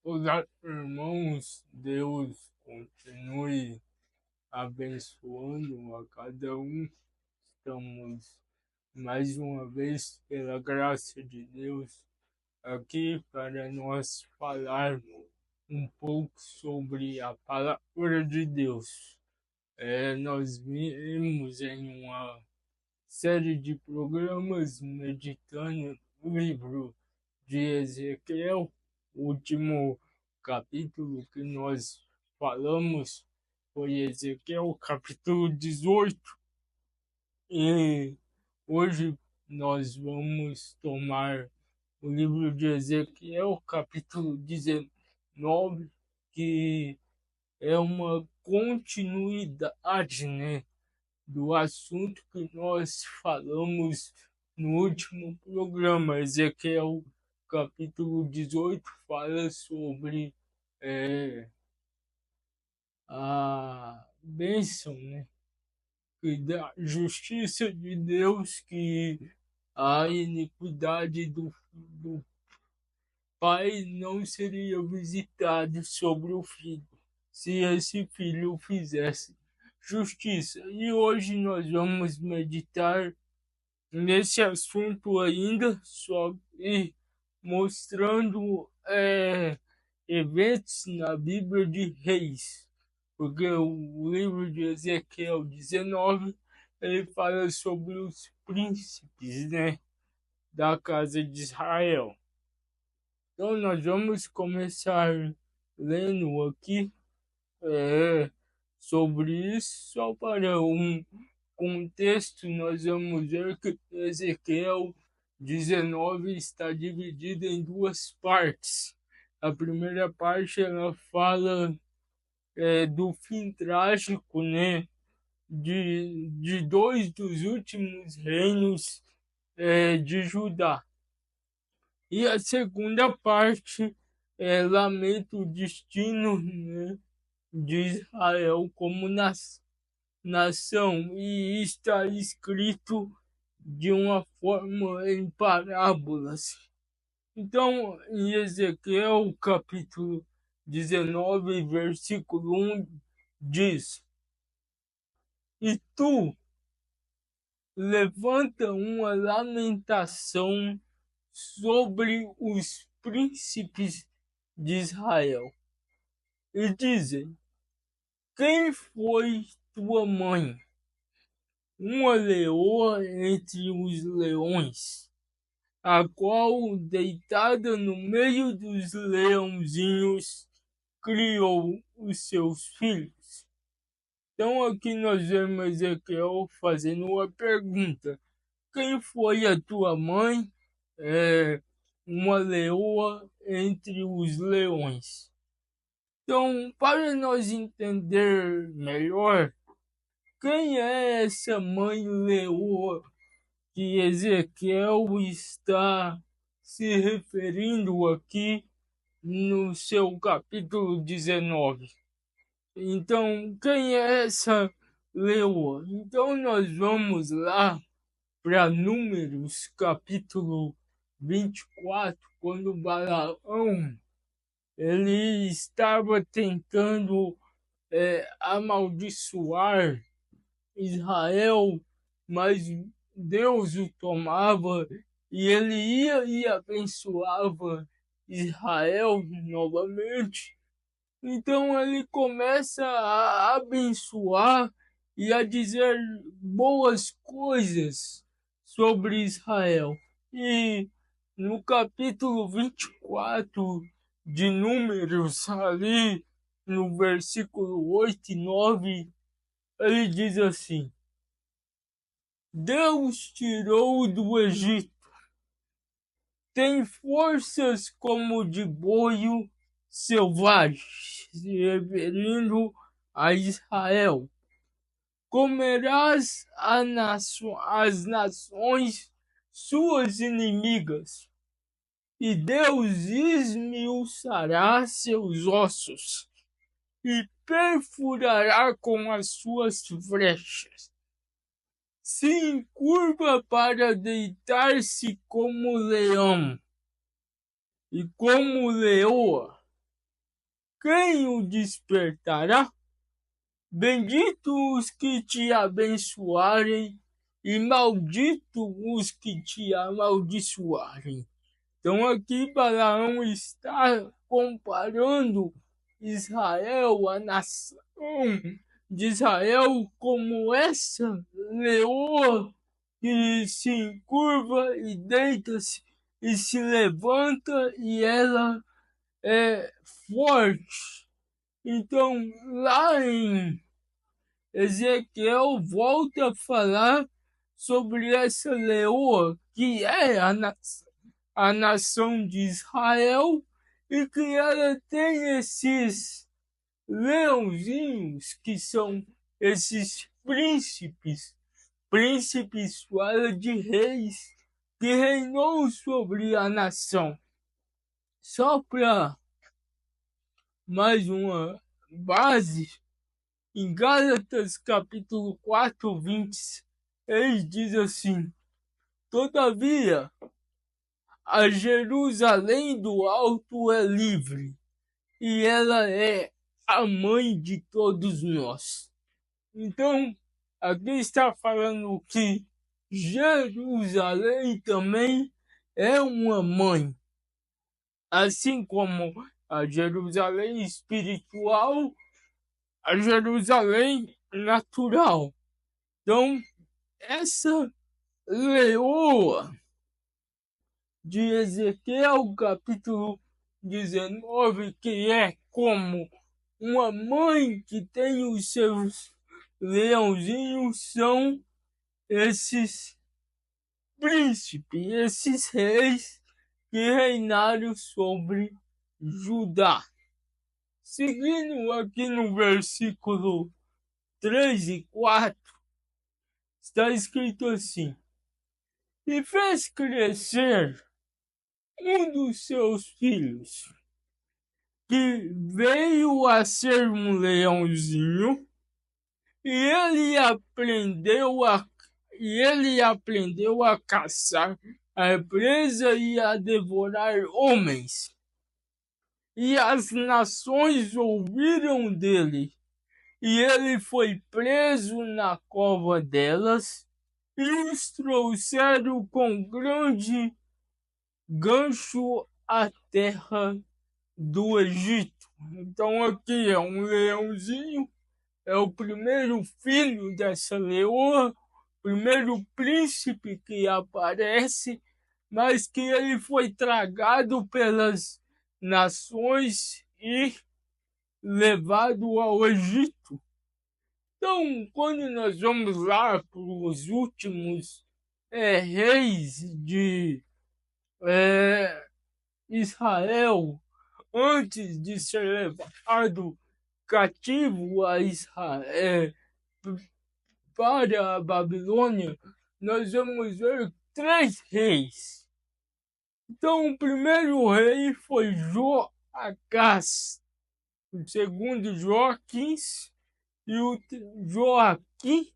Olá, irmãos, Deus continue abençoando a cada um. Estamos mais uma vez, pela graça de Deus, aqui para nós falar um pouco sobre a palavra de Deus. Nós vimos em uma série de programas meditando no livro de Ezequiel, o último capítulo que nós falamos foi Ezequiel capítulo 18, e hoje nós vamos tomar o livro de Ezequiel capítulo 19, que é uma continuidade, né, do assunto que nós falamos no último programa. Ezequiel capítulo 18 fala sobre a bênção, né, e da justiça de Deus, que a iniquidade do pai não seria visitada sobre o filho, se esse filho fizesse justiça. E hoje nós vamos meditar nesse assunto ainda, só que mostrando eventos na Bíblia de Reis, porque o livro de Ezequiel 19 ele fala sobre os príncipes, né, da casa de Israel. Então nós vamos começar lendo aqui sobre isso, só para um contexto. Nós vamos ver que Ezequiel 19 está dividido em duas partes. A primeira parte ela fala do fim trágico, né, de dois dos últimos reinos de Judá. E a segunda parte lamenta o destino, né, de Israel como nação, e está escrito de uma forma em parábolas. Então, em Ezequiel capítulo 19, versículo 1, diz: E tu levanta uma lamentação sobre os príncipes de Israel, e dizem: Quem foi tua mãe? Uma leoa entre os leões, a qual, deitada no meio dos leãozinhos, criou os seus filhos. Então aqui nós vemos Ezequiel fazendo uma pergunta: quem foi a tua mãe? Uma leoa entre os leões. Então, para nós entender melhor quem é essa mãe leoa que Ezequiel está se referindo aqui no seu capítulo 19. Então, quem é essa leoa? Então, nós vamos lá para Números, capítulo 24, quando Balaão ele estava tentando amaldiçoar Israel, mas Deus o tomava e ele ia e abençoava Israel novamente. Então ele começa a abençoar e a dizer boas coisas sobre Israel. E no capítulo 24 de Números, ali no versículo 8 e 9, ele diz assim: Deus tirou do Egito, tem forças como de boio selvagem, se referindo a Israel. Comerás as nações suas inimigas, e Deus esmiuçará seus ossos, e perfurará com as suas flechas. Se encurva para deitar-se como leão, e como leoa, quem o despertará? Bendito os que te abençoarem e maldito os que te amaldiçoarem. Então aqui Balaão está comparando Israel, a nação de Israel, como essa leoa que se encurva e deita-se e se levanta e ela é forte. Então lá em Ezequiel volta a falar sobre essa leoa que é a nação de Israel e que ela tem esses leãozinhos que são esses príncipes fala de reis que reinou sobre a nação. Só para mais uma base, em Gálatas capítulo 4, 20, ele diz assim: todavia, a Jerusalém do alto é livre, e ela é a mãe de todos nós. Então, aqui está falando que Jerusalém também é uma mãe, assim como a Jerusalém espiritual, a Jerusalém natural. Então, essa leoa de Ezequiel, capítulo 19, que é como uma mãe que tem os seus leãozinhos, são esses príncipes, esses reis que reinaram sobre Judá. Seguindo aqui no versículo 3 e 4, está escrito assim: e fez crescer um dos seus filhos, que veio a ser um leãozinho, e ele aprendeu a caçar a presa e a devorar homens. E as nações ouviram dele, e ele foi preso na cova delas, e os trouxeram com grande gancho à terra do Egito. Então aqui é um leãozinho, é o primeiro filho dessa leoa, primeiro príncipe que aparece, mas que ele foi tragado pelas nações e levado ao Egito. Então, quando nós vamos lá para os últimos reis de Israel, antes de ser levado cativo a Israel para a Babilônia, nós vamos ver 3 reis. Então, o primeiro rei foi Joacás, o segundo Joaquins e o Joaquim,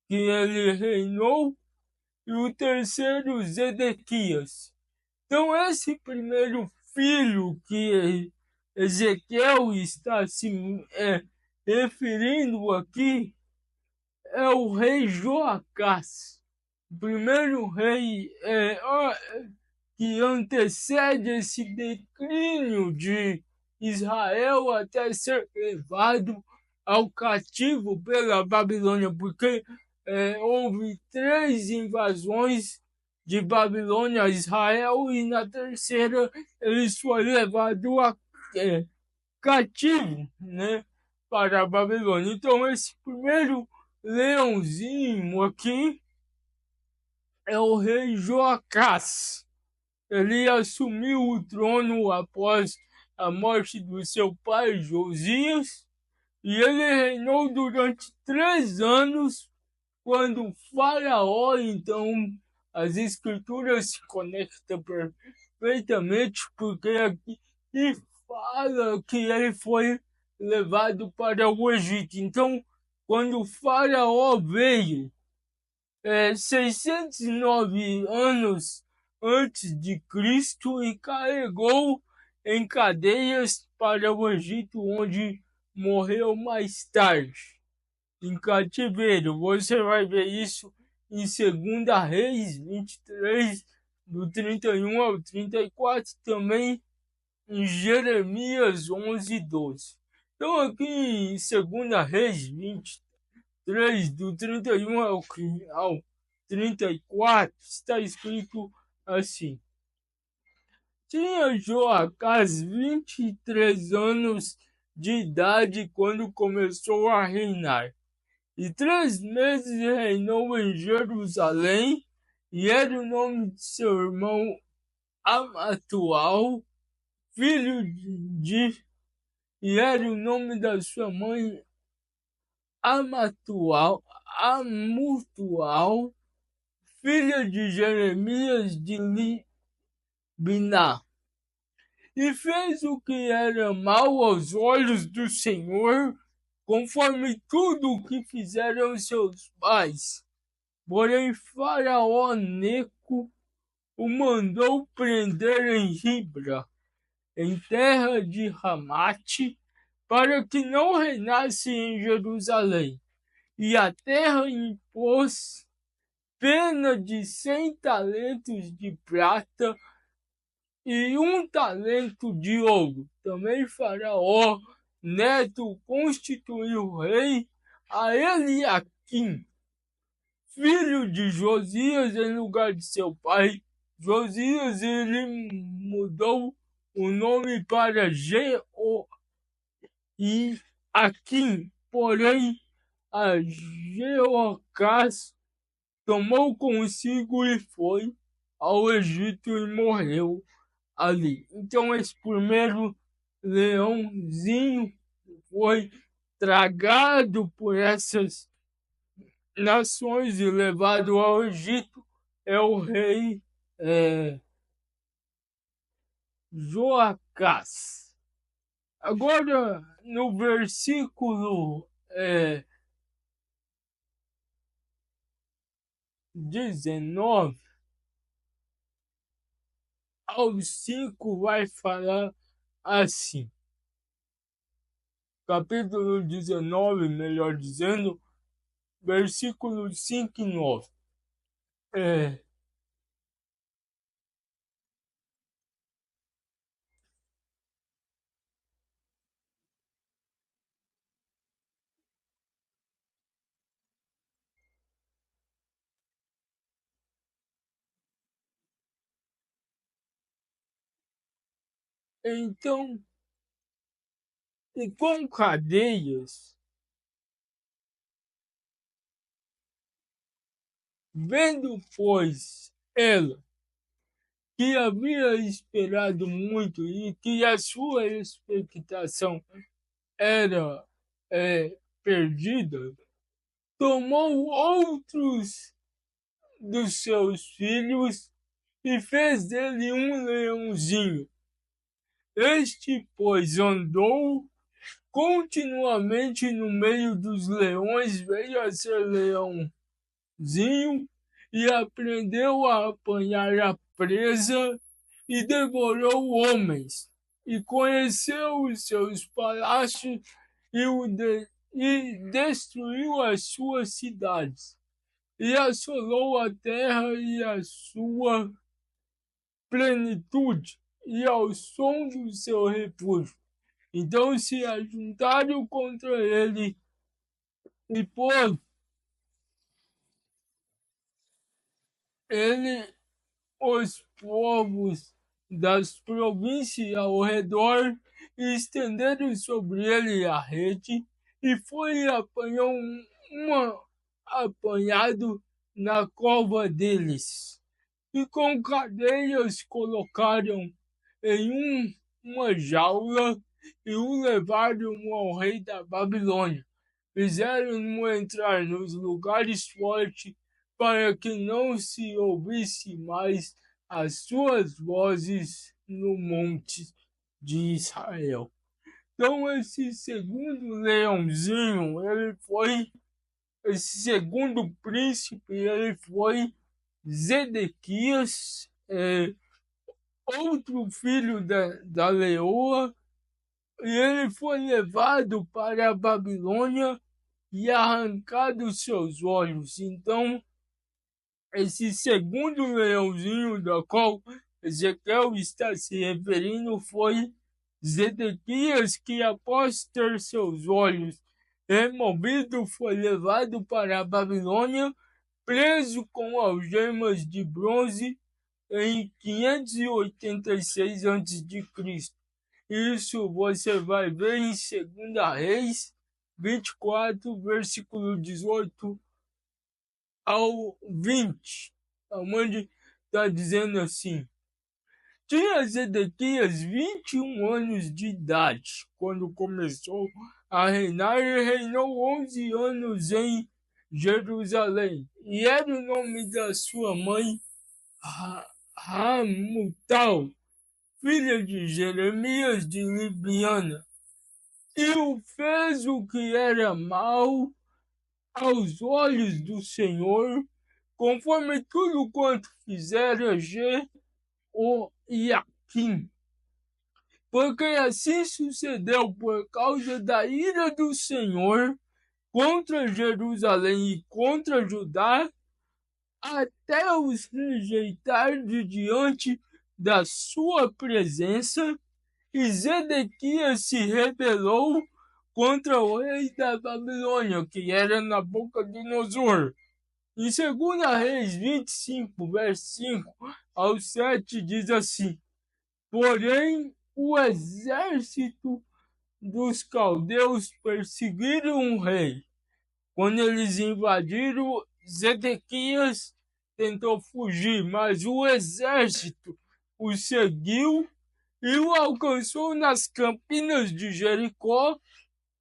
que ele reinou, e o terceiro Zedequias. Então, esse primeiro filho que Ezequiel está se referindo aqui é o rei Joacás, o primeiro rei que antecede esse declínio de Israel até ser levado ao cativo pela Babilônia, porque houve 3 invasões de Babilônia a Israel e na terceira eles foram levados a cativo, né, para a Babilônia. Então esse primeiro leãozinho aqui é o rei Joacás. Ele assumiu o trono após a morte do seu pai Josias, e ele reinou durante 3 anos, quando o faraó, então, as escrituras se conectam perfeitamente, porque aqui fala que ele foi levado para o Egito. Então, quando o faraó veio, 609 anos antes de Cristo, e carregou em cadeias para o Egito, onde morreu mais tarde, em cativeiro. Você vai ver isso em 2 Reis 23, do 31 ao 34, também em Jeremias 11:12. Então aqui em 2 Reis 23, do 31 ao 34, está escrito assim: tinha Joacás 23 anos de idade quando começou a reinar, e 3 meses reinou em Jerusalém, e era o nome de seu irmão Amatual, filho e era o nome da sua mãe Amutual, filha de Jeremias de Libná. E fez o que era mal aos olhos do Senhor, conforme tudo o que fizeram seus pais. Porém, Faraó Neco o mandou prender em Ribla, em terra de Ramate, para que não reinasse em Jerusalém. E a terra impôs pena de 100 talentos de prata e 1 talento de ouro. Também Faraó Neto constituiu rei a Eliaquim, filho de Josias, em lugar de seu pai. Josias, ele mudou o nome para Jeoaquim, porém a Jeoacás tomou consigo e foi ao Egito e morreu ali. Então esse primeiro leãozinho foi tragado por essas nações e levado ao Egito, é o rei Joacás. Agora, no versículo 19 ao 5 vai falar assim. Capítulo 19, melhor dizendo, versículos 5 e 9. Então, e com cadeias, vendo, pois, ela, que havia esperado muito e que a sua expectação era perdida, tomou outros dos seus filhos e fez dele um leãozinho. Este, pois, andou continuamente no meio dos leões, veio a ser leãozinho e aprendeu a apanhar a presa e devorou homens, e conheceu os seus palácios e destruiu as suas cidades, e assolou a terra e a sua plenitude, e ao som do seu refúgio. Então se ajuntaram contra ele e por ele os povos das províncias ao redor e estenderam sobre ele a rede, e foi e apanhou apanhado na cova deles. E com cadeias colocaram em uma jaula e o levaram ao rei da Babilônia. Fizeram-no entrar nos lugares fortes para que não se ouvisse mais as suas vozes no monte de Israel. Então esse segundo leãozinho, esse segundo príncipe, ele foi Zedequias, outro filho da leoa, e ele foi levado para a Babilônia e arrancado seus olhos. Então, esse segundo leãozinho da qual Ezequiel está se referindo foi Zedequias, que após ter seus olhos removidos foi levado para a Babilônia, preso com algemas de bronze em 586 a.C. Isso você vai ver em 2 Reis 24, versículo 18 ao 20, onde está dizendo assim: tinha Zedequias 21 anos de idade quando começou a reinar, e reinou 11 anos em Jerusalém. E era o nome da sua mãe Hamutal, filha de Jeremias de Libiana. E o fez o que era mal aos olhos do Senhor, conforme tudo quanto fizera Jeoiaquim. Porque assim sucedeu por causa da ira do Senhor contra Jerusalém e contra Judá, até os rejeitar de diante da sua presença, e Zedequias se rebelou contra o rei da Babilônia, que era Nabucodonosor. Em 2 Reis 25, verso 5 ao 7, diz assim: porém, o exército dos caldeus perseguiram o rei. Quando eles invadiram, Zedequias tentou fugir, mas o exército o seguiu e o alcançou nas campinas de Jericó,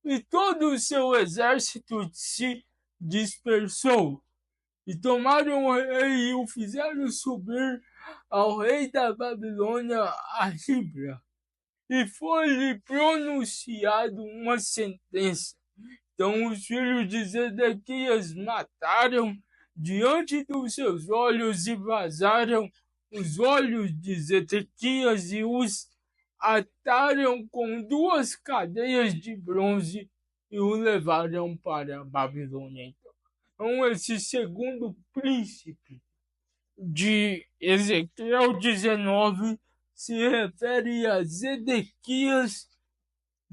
e todo o seu exército se dispersou. E tomaram o rei e o fizeram subir ao rei da Babilônia a Ribla, e foi-lhe pronunciado uma sentença. Então os filhos de Zedequias mataram diante dos seus olhos e vazaram os olhos de Zedequias e os ataram com 2 cadeias de bronze e o levaram para a Babilônia. Então esse segundo príncipe de Ezequiel 19 se refere a Zedequias,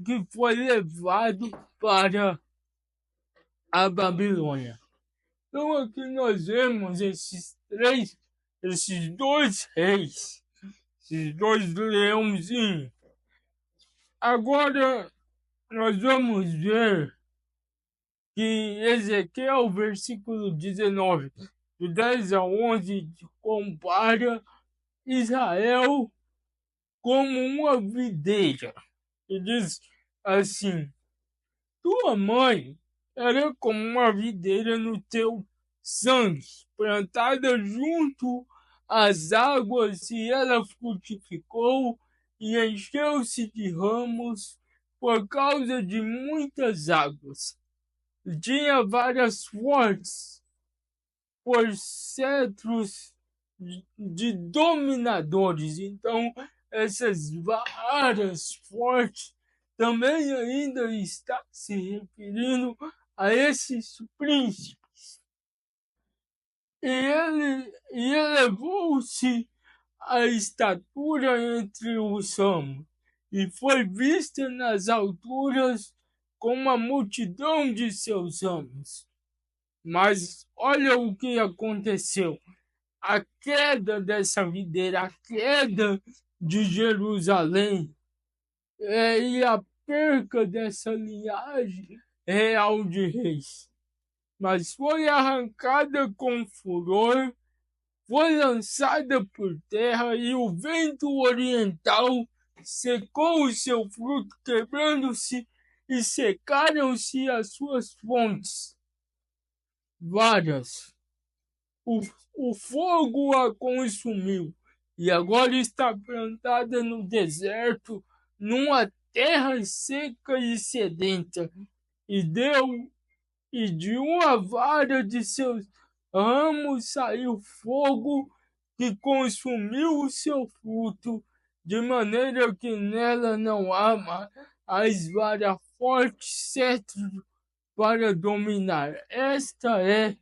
que foi levado para a Babilônia. Então aqui nós vemos esses 2 reis, esses 2 leãozinhos. Agora nós vamos ver que Ezequiel, versículo 19, do 10 a 11, compara Israel como uma videira. E diz assim: tua mãe era como uma videira no teu sangue, plantada junto às águas, e ela frutificou e encheu-se de ramos por causa de muitas águas. Tinha várias fortes por cetros de dominadores. Então, essas varas fortes também ainda está se referindo a esses príncipes. E ele elevou-se a estatura entre os ramos, e foi vista nas alturas com a multidão de seus ramos. Mas olha o que aconteceu. A queda dessa videira, a queda de Jerusalém, e a perca dessa linhagem real de reis. Mas foi arrancada com furor, foi lançada por terra, e o vento oriental secou o seu fruto, quebrando-se, e secaram-se as suas fontes várias. O fogo a consumiu, e agora está plantada no deserto, numa terra seca e sedenta, e de uma vara de seus ramos saiu fogo, que consumiu o seu fruto, de maneira que nela não há as varas fortes cetros para dominar. Esta é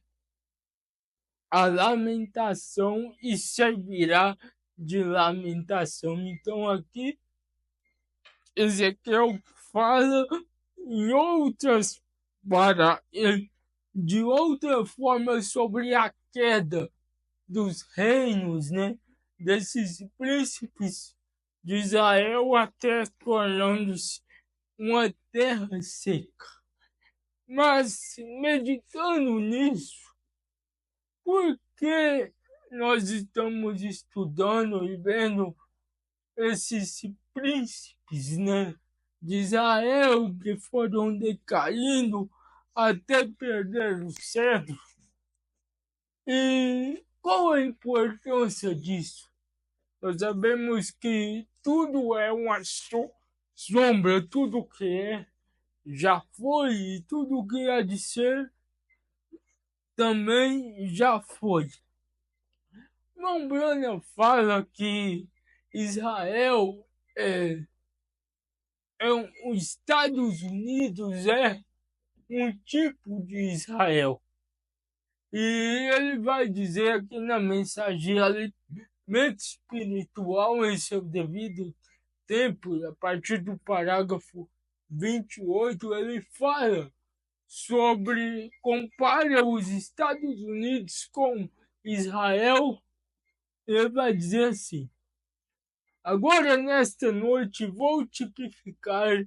a lamentação e servirá de lamentação. Então aqui Ezequiel fala em outras para de outra forma sobre a queda dos reinos, né, desses príncipes de Israel até tornando-se uma terra seca. Mas meditando nisso, por que nós estamos estudando e vendo esses príncipes, né, de Israel que foram decaindo até perder o cetro? E qual a importância disso? Nós sabemos que tudo é uma sombra, tudo que é já foi e tudo que há de ser também já foi. Lembrando fala que Israel os Estados Unidos é um tipo de Israel. E ele vai dizer aqui na mensagem alimento espiritual em seu devido tempo, a partir do parágrafo 28, ele fala compara os Estados Unidos com Israel. Ele vai dizer assim: agora nesta noite vou tipificar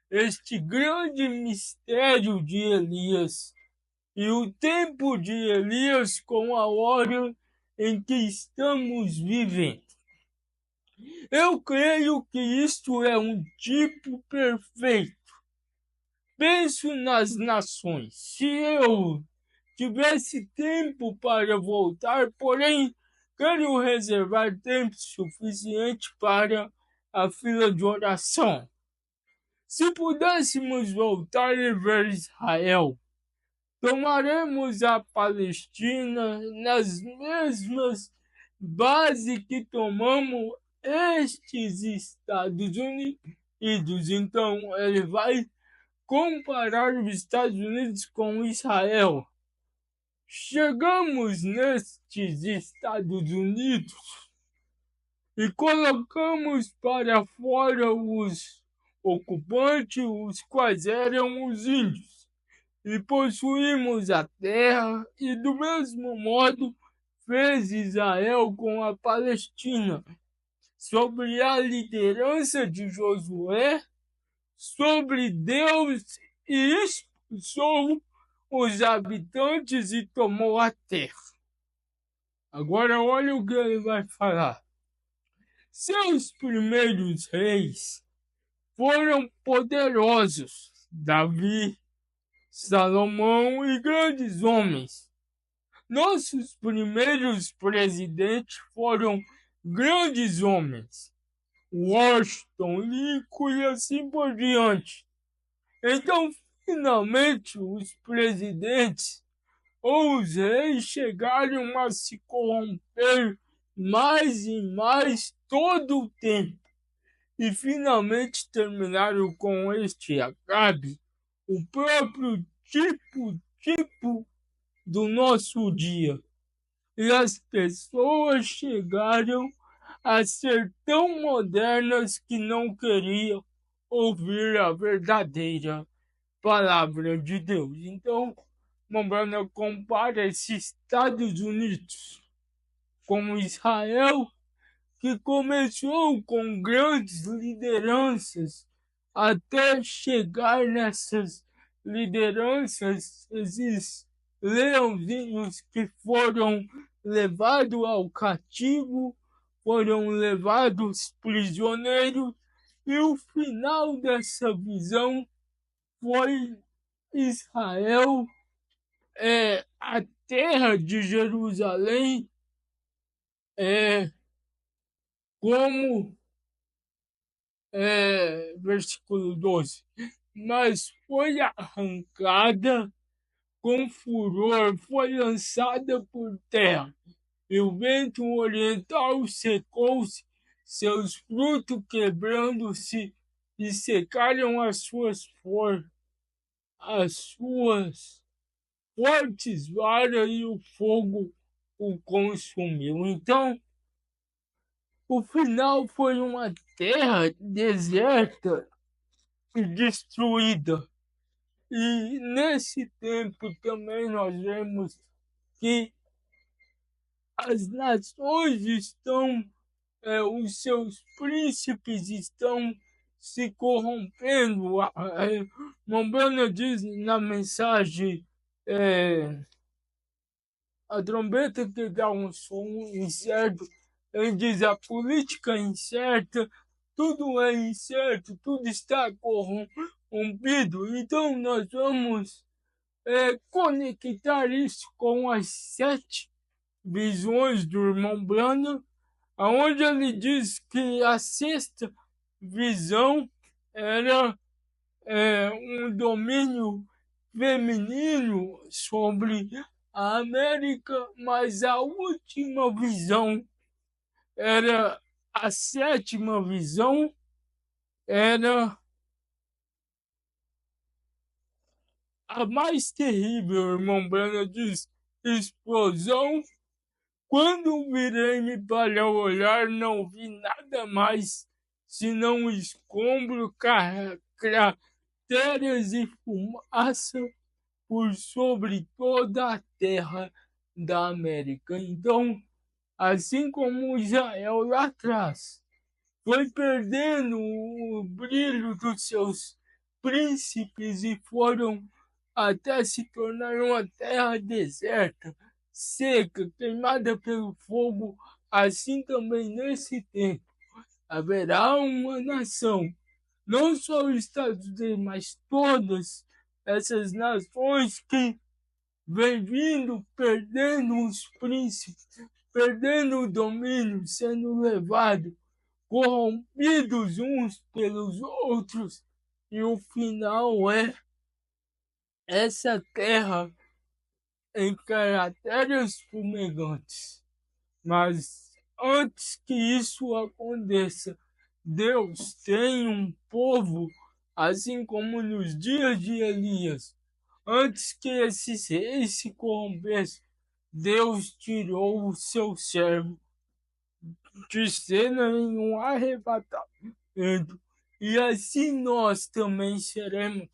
este grande mistério de Elias e o tempo de Elias com a hora em que estamos vivendo. Eu creio que isto é um tipo perfeito. Penso nas nações. Se eu tivesse tempo para voltar, porém, quero reservar tempo suficiente para a fila de oração. Se pudéssemos voltar e ver Israel, tomaremos a Palestina nas mesmas bases que tomamos estes Estados Unidos. Então, ele vai comparar os Estados Unidos com Israel. Chegamos nestes Estados Unidos e colocamos para fora os ocupantes, os quais eram os índios, e possuímos a terra, e do mesmo modo fez Israel com a Palestina, sobre a liderança de Josué, sobre Deus, e expulsou os habitantes e tomou a terra. Agora olha o que ele vai falar. Seus primeiros reis foram poderosos, Davi, Salomão e grandes homens. Nossos primeiros presidentes foram grandes homens, Washington, Lincoln e assim por diante. Então, finalmente, os presidentes ou os reis chegaram a se corromper mais e mais todo o tempo. E finalmente terminaram com este Acabe, o próprio tipo do nosso dia. E as pessoas chegaram a ser tão modernas que não queriam ouvir a verdadeira palavra de Deus. Então, Mombrana compara esses Estados Unidos com Israel, que começou com grandes lideranças, até chegar nessas lideranças, esses leãozinhos que foram levados ao cativo, foram levados prisioneiros, e o final dessa visão foi Israel, a terra de Jerusalém, como versículo 12, mas foi arrancada com furor, foi lançada por terra, e o vento oriental secou-se, seus frutos quebrando-se, e secaram as suas fortes varas, e o fogo o consumiu. Então, o final foi uma terra deserta e destruída. E nesse tempo também nós vemos que as nações estão, os seus príncipes estão se corrompendo. Mombrana diz na mensagem, a trombeta que dá um som incerto, ele diz a política é incerta, tudo é incerto, tudo está corrompido. Então nós vamos conectar isso com as 7 visões do irmão Branham, onde ele diz que a 6ª visão era um domínio feminino sobre a América, mas a última visão era a 7ª visão, era a mais terrível, irmão Branham diz, explosão. Quando virei-me para olhar, não vi nada mais senão escombro, crateras e fumaça por sobre toda a terra da América. Então, assim como Israel lá atrás foi perdendo o brilho dos seus príncipes e foram até se tornar uma terra deserta, seca, queimada pelo fogo, assim também nesse tempo haverá uma nação, não só os Estados Unidos, mas todas essas nações que vem vindo perdendo os príncipes, perdendo o domínio, sendo levados, corrompidos uns pelos outros, e o final é essa terra em caracteres fumegantes. Mas antes que isso aconteça, Deus tem um povo, assim como nos dias de Elias. Antes que esses reis se corrompessem, Deus tirou o seu servo de cena em um arrebatamento. E assim nós também seremos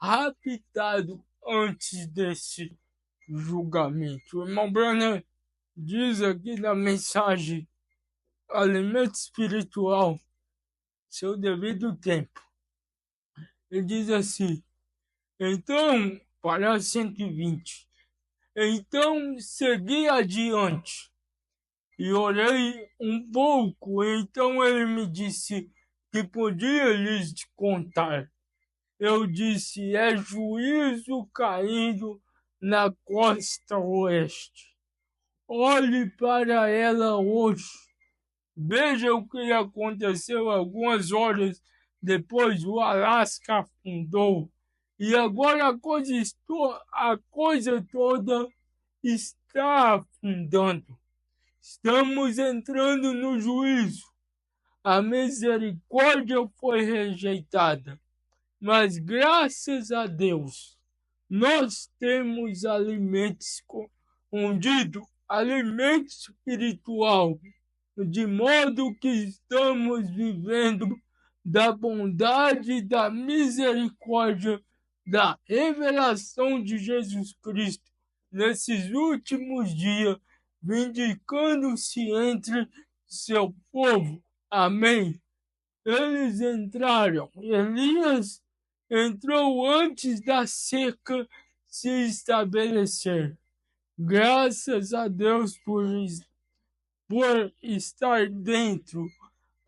raptados antes desse julgamento. O irmão Branham diz aqui na mensagem Alimento Espiritual, seu devido tempo. Ele diz assim, então, para 120, então segui adiante e orei um pouco, então ele me disse que podia lhes contar. Eu disse, é juízo caindo na costa oeste. Olhe para ela hoje. Veja o que aconteceu algumas horas depois o Alasca afundou. E agora a coisa toda está afundando. Estamos entrando no juízo. A misericórdia foi rejeitada. Mas graças a Deus, nós temos alimento escondido, alimento espiritual, de modo que estamos vivendo da bondade, da misericórdia, da revelação de Jesus Cristo nesses últimos dias, vindicando-se entre seu povo. Amém. Eles entraram. Elias entrou antes da seca se estabelecer. Graças a Deus por estar dentro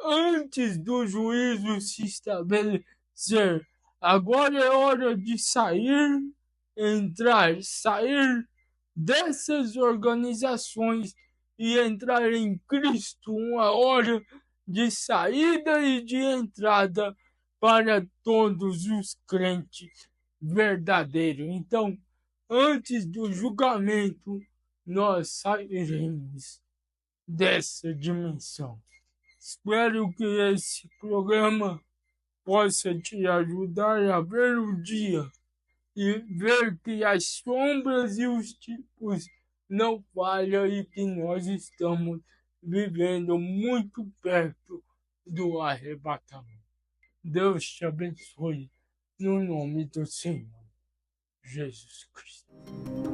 antes do juízo se estabelecer. Agora é hora de sair, entrar, sair dessas organizações e entrar em Cristo, uma hora de saída e de entrada para todos os crentes verdadeiros. Então, antes do julgamento, nós sairemos. dessa dimensão. Espero que esse programa possa te ajudar a ver o dia e ver que as sombras e os tipos não falham e que nós estamos vivendo muito perto do arrebatamento. Deus te abençoe, no nome do Senhor Jesus Cristo.